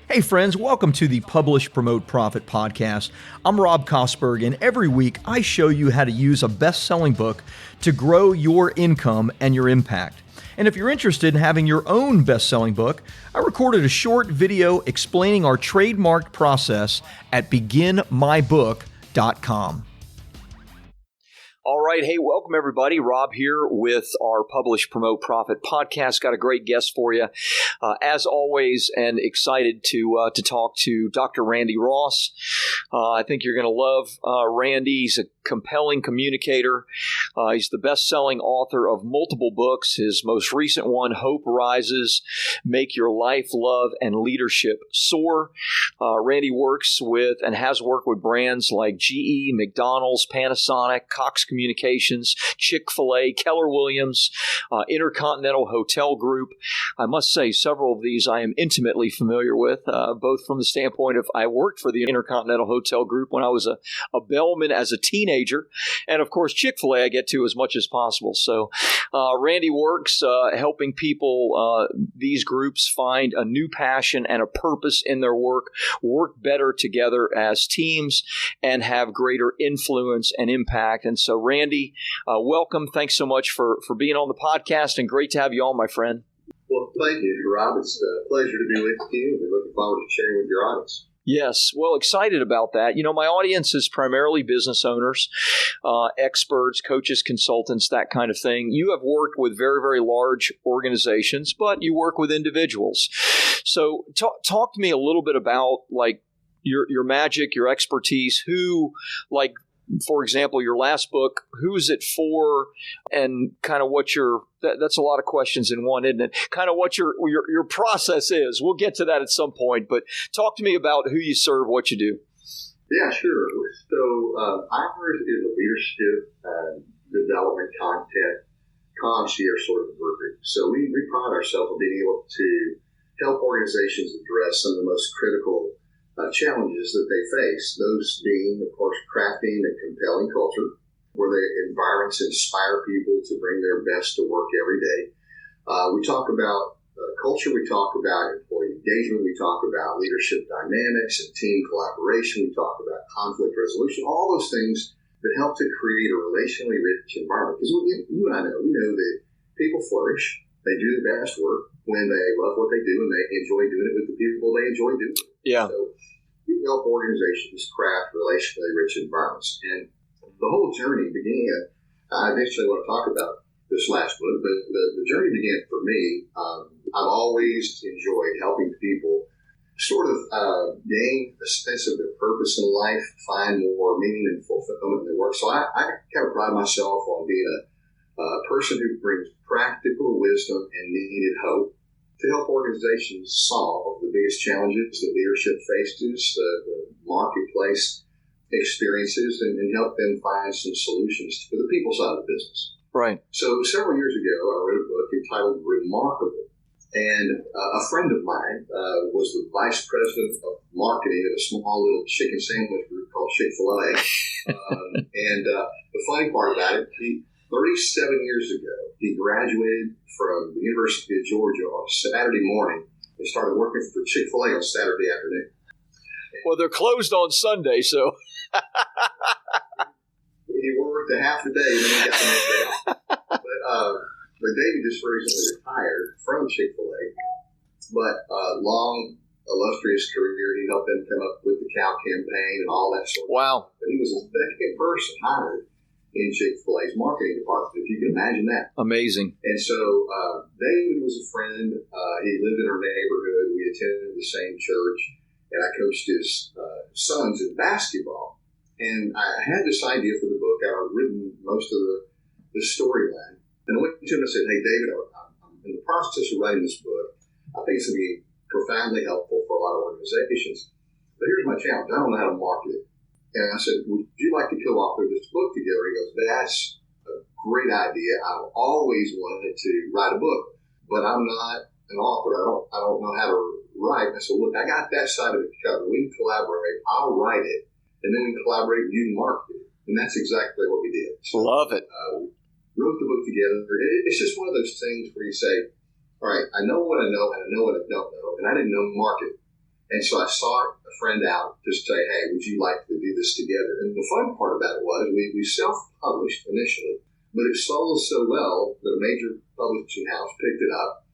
Hey friends, welcome to the Publish, Promote, Profit podcast. I'm Rob Kosberg, and every week I show you how to use a best-selling book to grow your income and your impact. And if you're interested in having your own best-selling book, I recorded a short video explaining our trademarked process at beginmybook.com. All right. Hey, welcome everybody. Rob here with our Publish, Promote, Profit podcast. Got a great guest for you. As always, and excited to talk to Dr. Randy Ross. I think you're going to love Randy. He's a compelling communicator. He's the best-selling author of multiple books. His most recent one, Hope Rises, Make Your Life, Love, and Leadership Soar. Randy works with and has worked with brands like GE, McDonald's, Panasonic, Cox Communications, Chick-fil-A, Keller Williams, Intercontinental Hotel Group. I must say several of these I am intimately familiar with, both from the standpoint of I worked for the Intercontinental Hotel Group when I was a bellman as a teenager. And of course, Chick-fil-A I get to as much as possible. So Randy works helping people, these groups, find a new passion and a purpose in their work better together as teams, and have greater influence and impact. And so Randy, welcome. Thanks so much for being on the podcast, and great to have you on, my friend. Well, thank you, Rob. It's a pleasure to be with you. We're looking forward to sharing with your audience. Yes. Well, excited about that. You know, my audience is primarily business owners, experts, coaches, consultants, that kind of thing. You have worked with very, very large organizations, but you work with individuals. So talk to me a little bit about like your magic, your expertise, who, like, for example, your last book, who is it for, and kind of what that's a lot of questions in one, isn't it? Kind of what your process is. We'll get to that at some point, but talk to me about who you serve, what you do. Yeah, sure. So ours is a leadership development content concierge sort of group. So we pride ourselves on being able to help organizations address some of the most critical challenges that they face, those being, of course, crafting a compelling culture where the environments inspire people to bring their best to work every day. We talk about culture, we talk about employee engagement, we talk about leadership dynamics and team collaboration, we talk about conflict resolution, all those things that help to create a relationally rich environment. Because you and I know, we know that people flourish, they do the best work when they love what they do and they enjoy doing it with the people they enjoy doing it. Yeah. So we help organizations craft relationally rich environments. And the whole journey began, I eventually want to talk about this last book, but the journey began for me. I've always enjoyed helping people sort of gain a sense of their purpose in life, find more meaning and fulfillment in their work. So I kind of pride myself on being a person who brings practical wisdom and needed hope to help organizations solve the biggest challenges that leadership faces, the marketplace experiences, and help them find some solutions for the people side of the business. Right. So several years ago, I wrote a book entitled Remarkable. And a friend of mine was the vice president of marketing at a small little chicken sandwich group called Chick-fil-A. And the funny part about it, 37 years ago, he graduated from the University of Georgia on a Saturday morning and started working for Chick-fil-A on Saturday afternoon. Well, they're closed on Sunday, so. He worked a half a day and then he got the next day off. But David just recently retired from Chick-fil-A. But long, illustrious career. He helped them come up with the cow campaign and all that sort of stuff. Wow. But he was the second person hired in Chick-fil-A's marketing department, if you can imagine that. Amazing. And so David was a friend. He lived in our neighborhood. We attended the same church, and I coached his sons in basketball. And I had this idea for the book. I'd written most of the storyline. And I went to him and said, hey, David, I'm in the process of writing this book. I think it's going to be profoundly helpful for a lot of organizations. But here's my challenge. I don't know how to market it. And I said, would you like to co-author this book together? He goes, that's a great idea. I've always wanted to write a book, but I'm not an author. I don't know how to write. And I said, look, I got that side of it covered. We can collaborate. I'll write it, and then we can collaborate and you can market it. And that's exactly what we did. So, love it. Wrote the book together. It's just one of those things where you say, all right, I know what I know and I know what I don't know, and I didn't know market. And so I sought a friend out to say, hey, would you like to do this together? And the fun part about it was we self-published initially, but it sold so well that a major publishing house picked it up.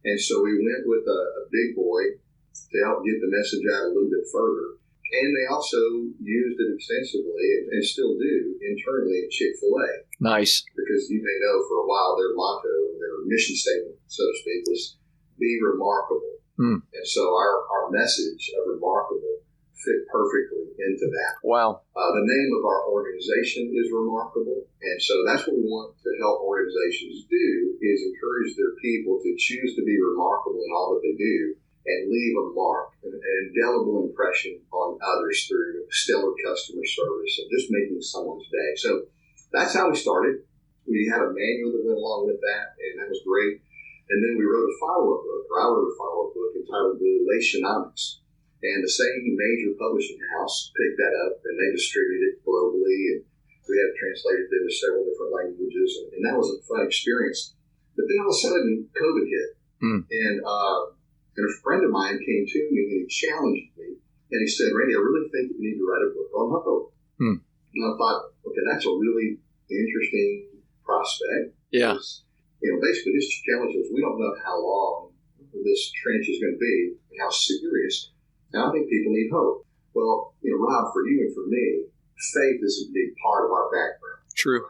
And so we went with a big boy to help get the message out a little bit further. And they also used it extensively and still do internally at Chick-fil-A. Nice. Because you may know for a while their motto, their mission statement, so to speak, was be remarkable. And so our message of remarkable fit perfectly into that. Wow. The name of our organization is Remarkable. And so that's what we want to help organizations do, is encourage their people to choose to be remarkable in all that they do and leave a mark, an indelible impression on others through stellar customer service and just making someone's day. So that's how we started. We had a manual that went along with that, and that was great. And then we wrote a follow-up book, or I wrote a follow-up book entitled Relationomics. And the same major publishing house picked that up, and they distributed it globally, and we had it translated into several different languages, and that was a fun experience. But then all of a sudden, COVID hit, and a friend of mine came to me, and he challenged me, and he said, Randy, I really think you need to write a book on hope. And I thought, okay, that's a really interesting prospect. Yeah. Because, basically his challenge was, we don't know how long this trench is going to be and how serious. And I think people need hope. Well, Rob, for you and for me, faith is a big part of our background. True.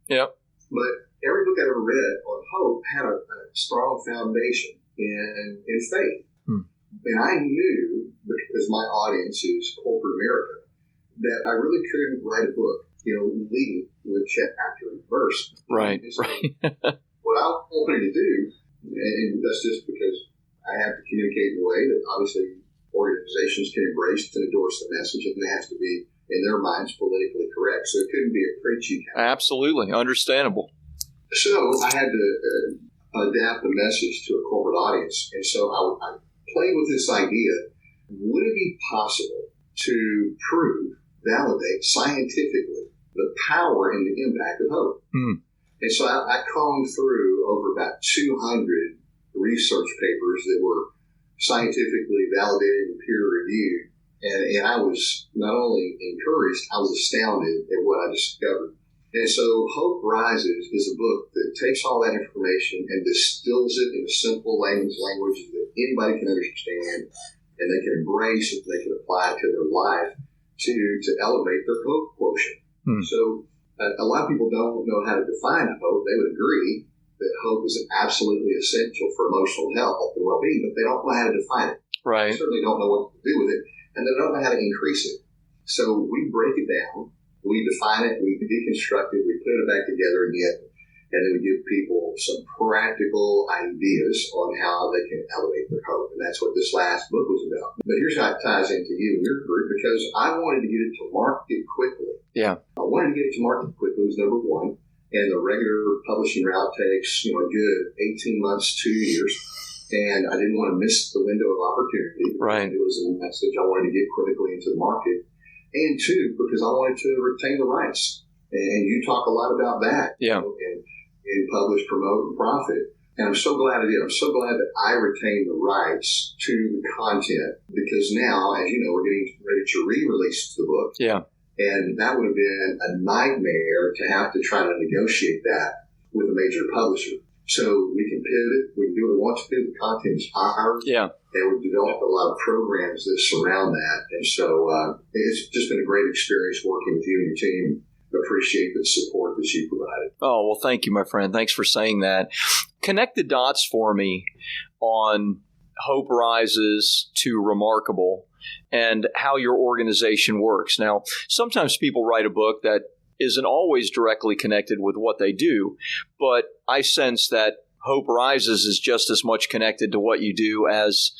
Yeah. But every book I ever read on hope had a strong foundation in faith. And I knew, because my audience is corporate America, that I really couldn't write a book, leading with chapter and verse. Right. So what I wanted to do, and that's just because I have to communicate in a way that obviously organizations can embrace and endorse the message, and it has to be, in their minds, politically correct. So it couldn't be a preachy kind of. Absolutely. Understandable. So I had to adapt the message to a corporate audience. And so I played with this idea. Would it be possible to prove, validate scientifically the power and the impact of hope? And so I combed through over about 200 research papers that were scientifically validated and peer-reviewed. And I was not only encouraged, I was astounded at what I discovered. And so Hope Rises is a book that takes all that information and distills it in a simple layman's language that anybody can understand, and they can embrace it, they can apply it to their life to elevate their hope quotient. So a lot of people don't know how to define hope. They would agree that hope is absolutely essential for emotional health and well-being, but they don't know how to define it. Right. They certainly don't know what to do with it, and they don't know how to increase it. So we break it down, we define it, we deconstruct it, we put it back together again, and then we give people some practical ideas on how they can elevate their hope. And that's what this last book was about. But here's how it ties into you and your group, because I wanted to get it to market quickly. Yeah. I wanted to get it to market quickly was number one. And the regular publishing route takes, a good 18 months, 2 years. And I didn't want to miss the window of opportunity. Right. It was a message I wanted to get quickly into the market. And two, because I wanted to retain the rights. And you talk a lot about that. Yeah. In publish, promote, and profit. And I'm so glad I did. I'm so glad that I retained the rights to the content, because now, as you know, we're getting ready to re-release the book. Yeah. And that would have been a nightmare to have to try to negotiate that with a major publisher. So we can pivot. We can do what we want to do. The content is ours. Yeah. And we've developed a lot of programs that surround that. And so it's just been a great experience working with you and your team. Appreciate the support that you provided. Oh, well, thank you, my friend. Thanks for saying that. Connect the dots for me on Hope Rises to Remarkable and how your organization works. Now, sometimes people write a book that isn't always directly connected with what they do, but I sense that Hope Rises is just as much connected to what you do as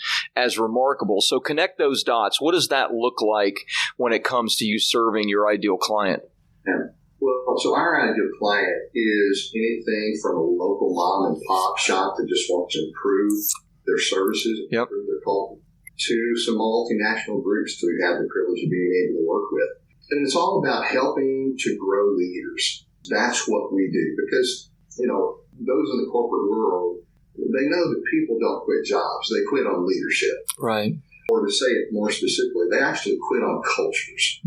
Remarkable. So connect those dots. What does that look like when it comes to you serving your ideal client? Yeah. Well, so our ideal client is anything from a local mom and pop shop that just wants to improve their services, improve their culture, to some multinational groups that we have the privilege of being able to work with. And it's all about helping to grow leaders. That's what we do, because, those in the corporate world, they know that people don't quit jobs. They quit on leadership. Right. or to say it more specifically, they actually quit on cultures.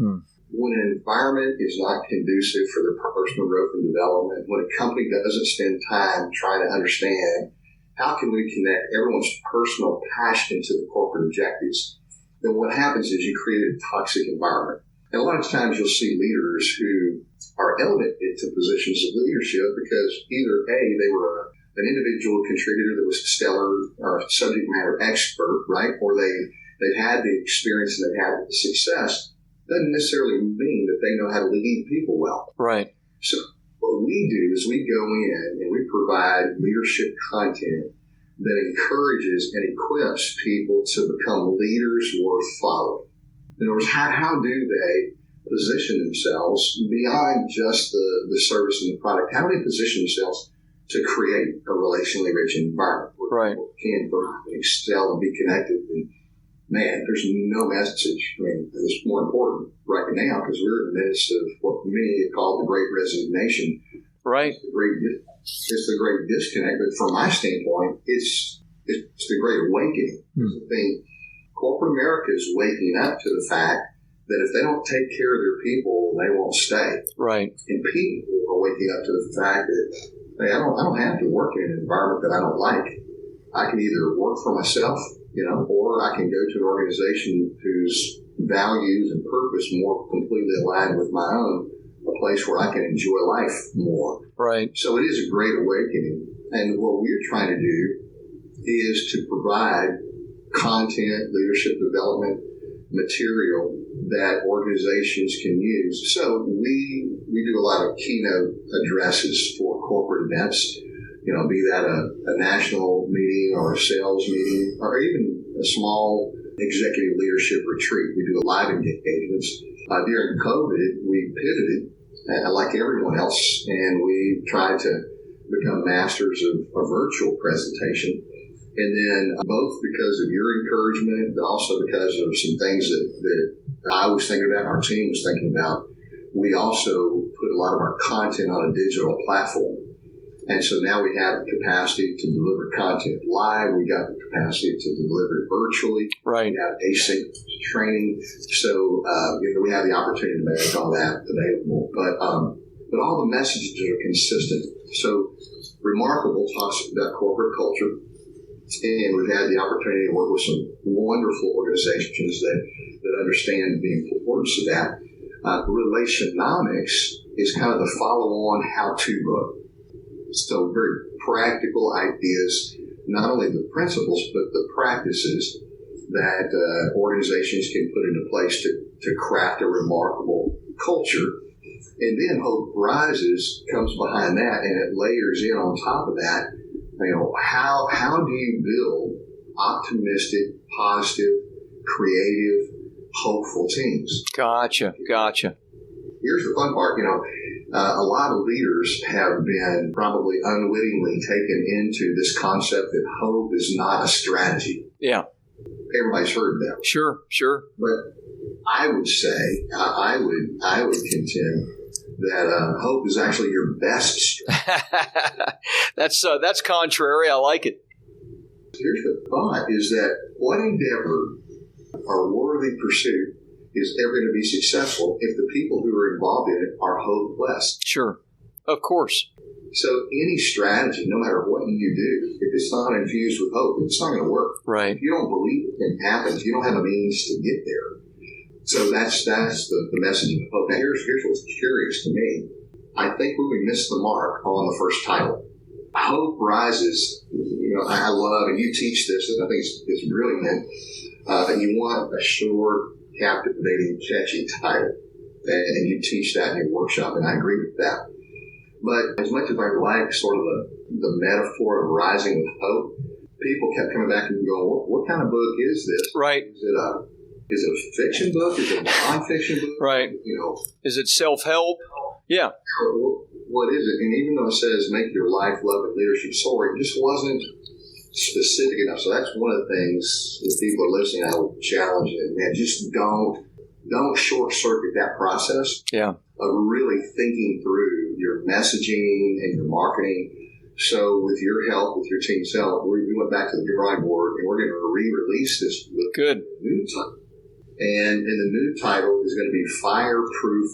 When an environment is not conducive for their personal growth and development, when a company doesn't spend time trying to understand how can we connect everyone's personal passion to the corporate objectives, then what happens is you create a toxic environment. And a lot of times you'll see leaders who are elevated to positions of leadership because either A, they were an individual contributor that was stellar or a subject matter expert, right? Or they've had the experience and they've had the success. Doesn't necessarily mean that they know how to lead people well. Right. So what we do is we go in and we provide leadership content that encourages and equips people to become leaders worth following. In other words, how do they position themselves beyond just the service and the product? How do they position themselves to create a relationally rich environment where people can thrive and excel and be connected? And man, there's no message. I mean, it's more important right now because we're in the midst of what many have called the Great Resignation. Right. It's the great disconnect, but from my standpoint, it's the great awakening. I think corporate America is waking up to the fact that if they don't take care of their people, they won't stay. Right. And people are waking up to the fact that, hey, I don't have to work in an environment that I don't like. I can either work for myself, or I can go to an organization whose values and purpose more completely align with my own, a place where I can enjoy life more. Right. So it is a great awakening. And what we're trying to do is to provide content, leadership development material that organizations can use. So we do a lot of keynote addresses for corporate events, be that a national meeting or a sales meeting or even a small executive leadership retreat. We do live engagements. During COVID, we pivoted like everyone else, and we tried to become masters of virtual presentation. And then both because of your encouragement, but also because of some things that I was thinking about, our team was thinking about, we also put a lot of our content on a digital platform. And so now we have the capacity to deliver content live. We got the capacity to deliver it virtually. Right. We have async training. So, we have the opportunity to make all that available. But all the messages are consistent. So Remarkable talks about corporate culture. And we've had the opportunity to work with some wonderful organizations that understand the importance of that. Relationomics is kind of the follow-on how-to book. So very practical ideas, not only the principles, but the practices that organizations can put into place to craft a remarkable culture. And then Hope Rises comes behind that, and it layers in on top of that. How do you build optimistic, positive, creative, hopeful teams? Gotcha. Here's the fun part, a lot of leaders have been probably unwittingly taken into this concept that hope is not a strategy. Yeah. Everybody's heard that. Sure. But I would say, I would contend that hope is actually your best strategy. That's contrary. I like it. Here's the thought, is that what endeavor or worthy pursuit is ever going to be successful if the people who are involved in it are hopeless. Sure. Of course. So any strategy, no matter what you do, if it's not infused with hope, it's not going to work. Right. If you don't believe it can happen, you don't have a means to get there. So that's the message of hope. Now here's what's curious to me. I think we missed the mark on the first title. Hope Rises. I love, and you teach this, and I think it's brilliant. That you want a short, captivating, catchy title, and you teach that in your workshop, and I agree with that. But as much as I like sort of the metaphor of rising with hope, people kept coming back and going, what kind of book is this? Right. Is it a fiction book? Is it a nonfiction book? Right. Is it self-help? Yeah. What is it? And even though it says make your life, love, and leadership soar, it just wasn't specific enough. So that's one of the things, if people are listening, I would challenge them, man, just don't short circuit that process. Yeah. Of really thinking through your messaging and your marketing So with your help, with your team's help, we went back to the drawing board, and we're going to re-release this with Good. a new title. And the new title is going to be Fireproof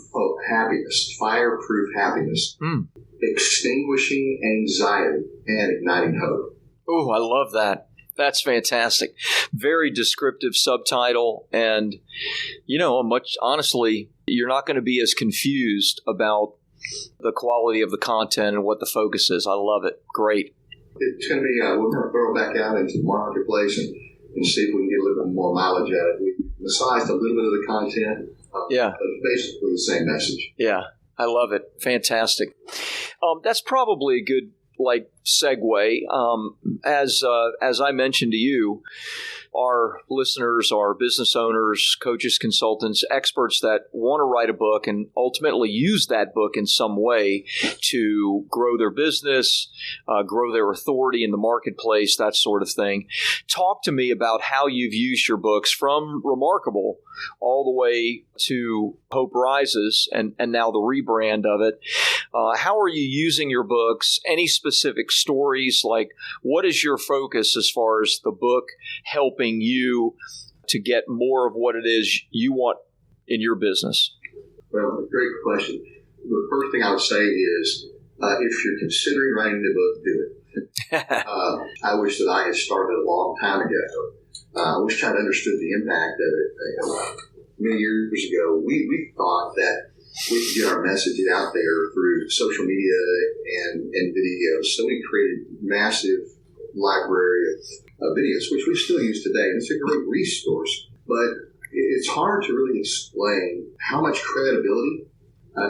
Happiness. Fireproof Happiness. Extinguishing Anxiety and Igniting Hope. Oh, I love that. That's fantastic. Very descriptive subtitle. And, honestly, you're not going to be as confused about the quality of the content and what the focus is. I love it. Great. It's going to be, we're going to throw it back out into the marketplace and see if we can get a little bit more mileage out of it. We massaged a little bit of the content. But it's basically the same message. Yeah. I love it. Fantastic. That's probably a good segue. As I mentioned to you, our listeners are business owners, coaches, consultants, experts that want to write a book and ultimately use that book in some way to grow their business, grow their authority in the marketplace, that sort of thing. Talk to me about how you've used your books from Remarkable all the way to Hope Rises and now the rebrand of it. How are you using your books? Any specific stories? Like, what is your focus as far as the book helping you to get more of what it is you want in your business? Well, great question. The first thing I would say is, if you're considering writing a book, do it. I wish that I had started a long time ago. I wish I'd understood the impact of it. Many years ago, we thought that we could get our message out there through social media and videos. So we created a massive library of videos, which we still use today. And it's a great resource. But it's hard to really explain how much credibility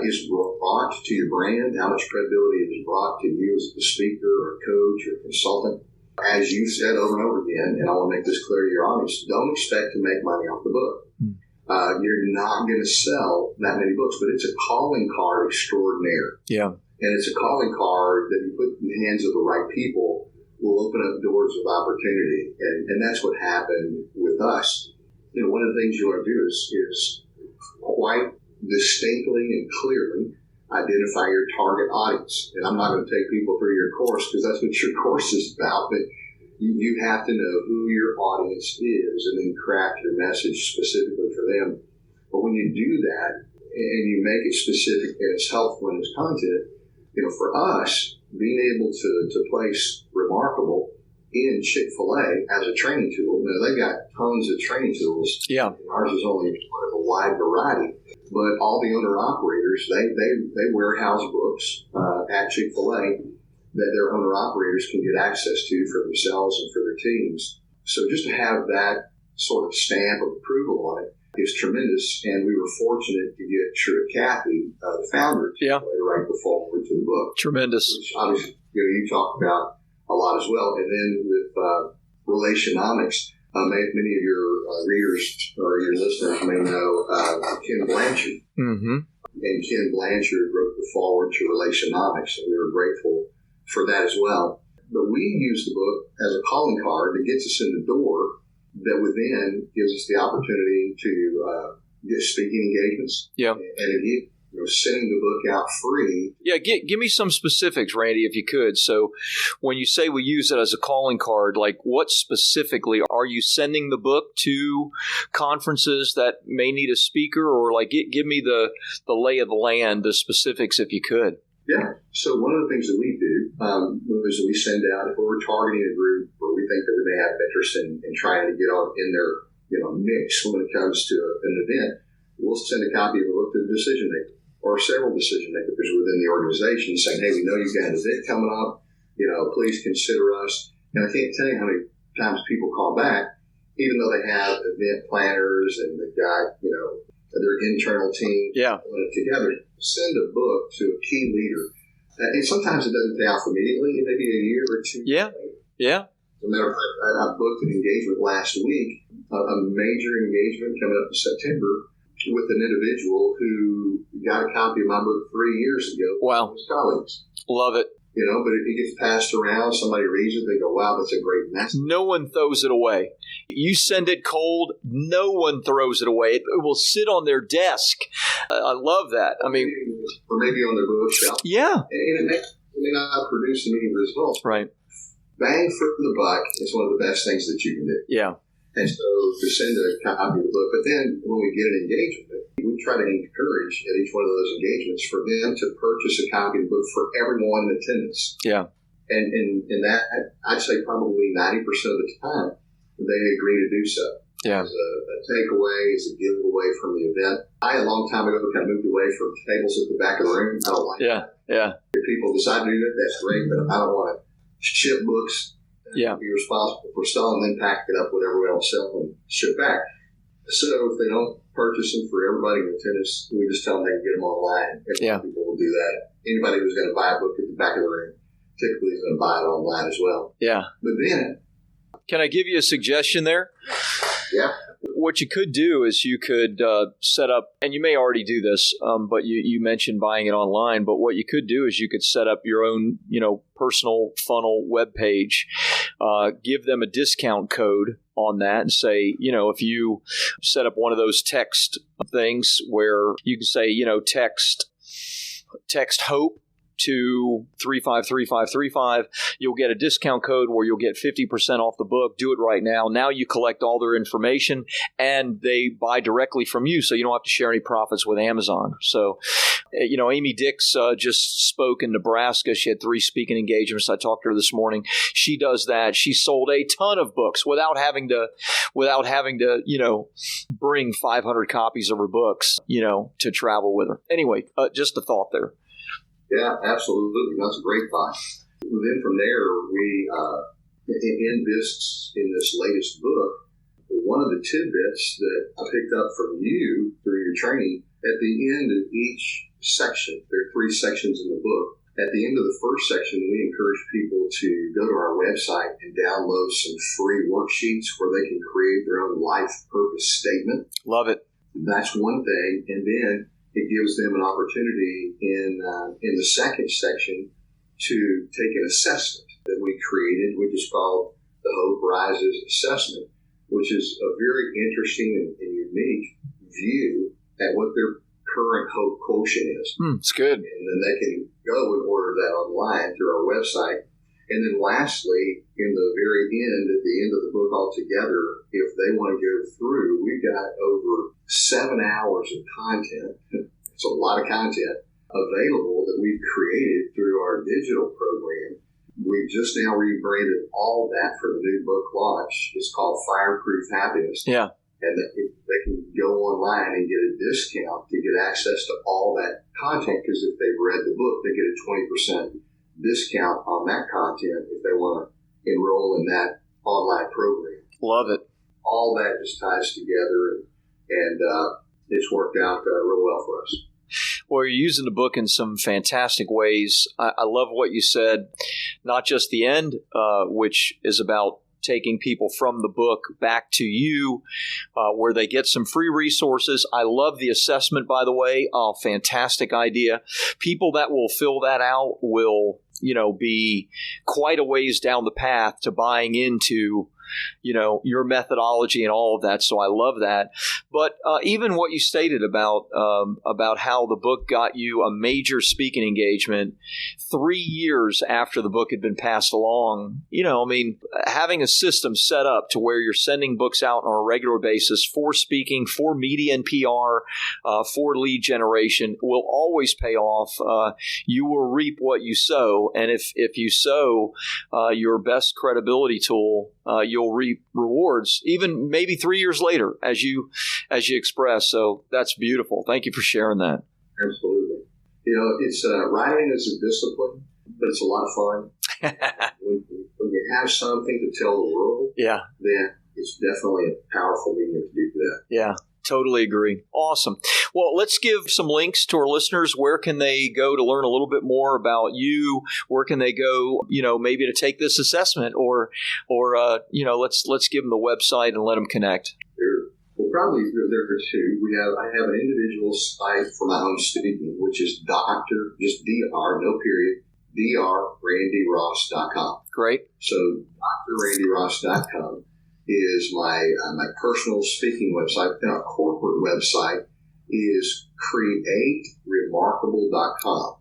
is brought to your brand, how much credibility is brought to you as a speaker or coach or consultant. As you said over and over again, and I want to make this clear to your audience, don't expect to make money off the book. You're not going to sell that many books, but it's a calling card extraordinaire. Yeah. And it's a calling card that you put in the hands of the right people will open up doors of opportunity. And that's what happened with us. One of the things you want to do is quite distinctly and clearly identify your target audience. And I'm not going to take people through your course because that's what your course is about, but you have to know who your audience is and then craft your message specifically for them. But when you do that and you make it specific and it's helpful in its content, for us, being able to place Remarkable in Chick-fil-A as a training tool. Now, they've got tons of training tools. Yeah. Ours is only a wide variety. But all the owner-operators, they warehouse books at Chick-fil-A that their owner-operators can get access to for themselves and for their teams. So just to have that sort of stamp of approval on it is tremendous. And we were fortunate to get Kathy, the founder, to write the foreword to the book. Tremendous. Which obviously you talked about a lot as well. And then with Relationomics, many of your readers or your listeners may know Ken Blanchard. Mm-hmm. And Ken Blanchard wrote the foreword to Relationomics, and we were grateful for that as well. But we use the book as a calling card that gets us in the door that within gives us the opportunity to get speaking engagements. Yeah. And again, sending the book out free. Yeah, give me some specifics, Randy, if you could. So when you say we use it as a calling card, like what specifically are you sending the book to conferences that may need a speaker, or like give me the lay of the land, the specifics if you could. Yeah. So one of the things that we do is we send out, if we're targeting a group where we think that we may have interest in trying to get on in their mix when it comes to an event, we'll send a copy of the book to the decision maker or several decision makers within the organization saying, hey, we know you've got an event coming up, please consider us. And I can't tell you how many times people call back, even though they have event planners and they've got, their internal team putting it together. Send a book to a key leader. And sometimes it doesn't pay off immediately. It may be a year or two. Yeah. Yeah. As a matter of fact, I booked an engagement last week, a major engagement coming up in September with an individual who got a copy of my book 3 years ago. Wow. From his colleagues. Love it. But it gets passed around. Somebody reads it. They go, wow, that's a great message. No one throws it away. You send it cold, no one throws it away. It will sit on their desk. I love that. I mean, or maybe on their bookshelf. Yeah. And may not produce immediate results. Right. Bang for the buck is one of the best things that you can do. Yeah. And so to send a copy of the book, but then when we get an engagement, we try to encourage at each one of those engagements for them to purchase a copy of the book for everyone in attendance. Yeah. And that, I'd say probably 90% of the time, they agree to do so. Yeah. As a takeaway, as a giveaway from the event. I, a long time ago, kind of moved away from tables at the back of the room. I don't like that. Yeah. If people decide to do that, that's great, but I don't want to ship books. Be responsible for selling them, pack it up, whatever we else sell, and ship back. So if they don't purchase them for everybody in attendance, we just tell them they can get them online. And people will do that. Anybody who's going to buy a book at the back of the room typically is going to buy it online as well. Yeah. But then, can I give you a suggestion there? Yeah. What you could do is you could set up, and you may already do this, but you mentioned buying it online, but what you could do is you could set up your own, personal funnel web page, give them a discount code on that and say, if you set up one of those text things where you can say, text HOPE to 353535, you'll get a discount code where you'll get 50% off the book. Do it right now. Now you collect all their information and they buy directly from you, so you don't have to share any profits with Amazon. So, Amy Dix just spoke in Nebraska. She had 3 speaking engagements. I talked to her this morning. She does that. She sold a ton of books without having to, bring 500 copies of her books, to travel with her. Anyway, just a thought there. Yeah, absolutely. That's a great thought. Then from there, we, in this latest book, one of the tidbits that I picked up from you through your training, at the end of each section, there are 3 sections in the book. At the end of the first section, we encourage people to go to our website and download some free worksheets where they can create their own life purpose statement. Love it. That's one thing. And then it gives them an opportunity in the second section to take an assessment that we created, which is called the Hope Rises Assessment, which is a very interesting and unique view at what their current hope quotient is. It's good. And then they can go and order that online through our website. And then lastly, in the very end, at the end of the book altogether, if they want to go through, we've got over 7 hours of content. It's a lot of content available that we've created through our digital program. We've just now rebranded all that for the new book launch. It's called Fireproof Happiness. Yeah. And they can go online and get a discount to get access to all that content, because if they've read the book, they get a 20% discount on that content if they want to enroll in that online program. Love it. All that just ties together, and it's worked out real well for us. Well, you're using the book in some fantastic ways. I love what you said, not just the end, which is about taking people from the book back to you, where they get some free resources. I love the assessment, by the way. Oh, fantastic idea. People that will fill that out will, be quite a ways down the path to buying into, your methodology and all of that. So I love that. But even what you stated about how the book got you a major speaking engagement 3 years after the book had been passed along, having a system set up to where you're sending books out on a regular basis for speaking, for media and PR, for lead generation will always pay off. You will reap what you sow. And if you sow your best credibility tool, you'll reap rewards, even maybe 3 years later, as you express. So that's beautiful. Thank you for sharing that. Absolutely. It's writing is a discipline, but it's a lot of fun. when you have something to tell the world, then it's definitely a powerful medium to do that. Yeah. Totally agree. Awesome. Well, let's give some links to our listeners. Where can they go to learn a little bit more about you? Where can they go, maybe to take this assessment, or let's give them the website and let them connect. Sure. Well, probably there are 2. I have an individual site for my own speaking, which is Dr. just Dr. no period, drrandyross.com. Great. So drrandyross.com is my personal speaking website. Then our corporate website is createremarkable.com.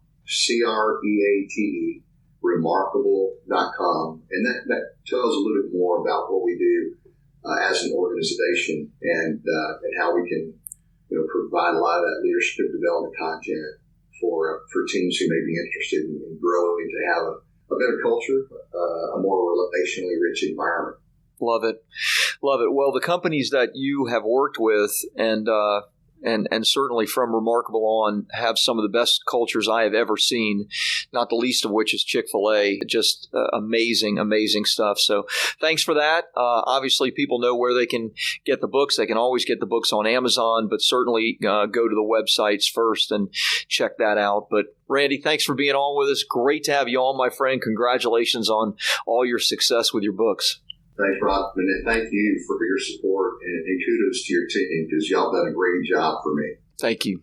remarkable.com. And that tells a little bit more about what we do as an organization and how we can provide a lot of that leadership development content for teams who may be interested in growing to have a better culture, a more relationally rich environment. Love it. Love it. Well, the companies that you have worked with and certainly from Remarkable on have some of the best cultures I have ever seen, not the least of which is Chick-fil-A. Just amazing, amazing stuff. So thanks for that. Obviously, people know where they can get the books. They can always get the books on Amazon, but certainly go to the websites first and check that out. But Randy, thanks for being on with us. Great to have you on, my friend. Congratulations on all your success with your books. Thanks, Rob, and thank you for your support, and kudos to your team because y'all done a great job for me. Thank you.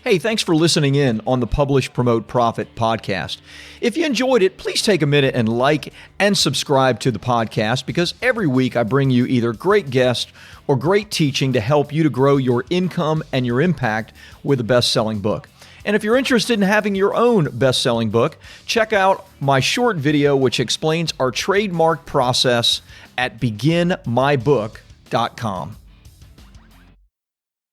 Hey, thanks for listening in on the Publish, Promote, Profit podcast. If you enjoyed it, please take a minute and like and subscribe to the podcast because every week I bring you either great guests or great teaching to help you to grow your income and your impact with a best-selling book. And if you're interested in having your own best-selling book, check out my short video which explains our trademark process at beginmybook.com.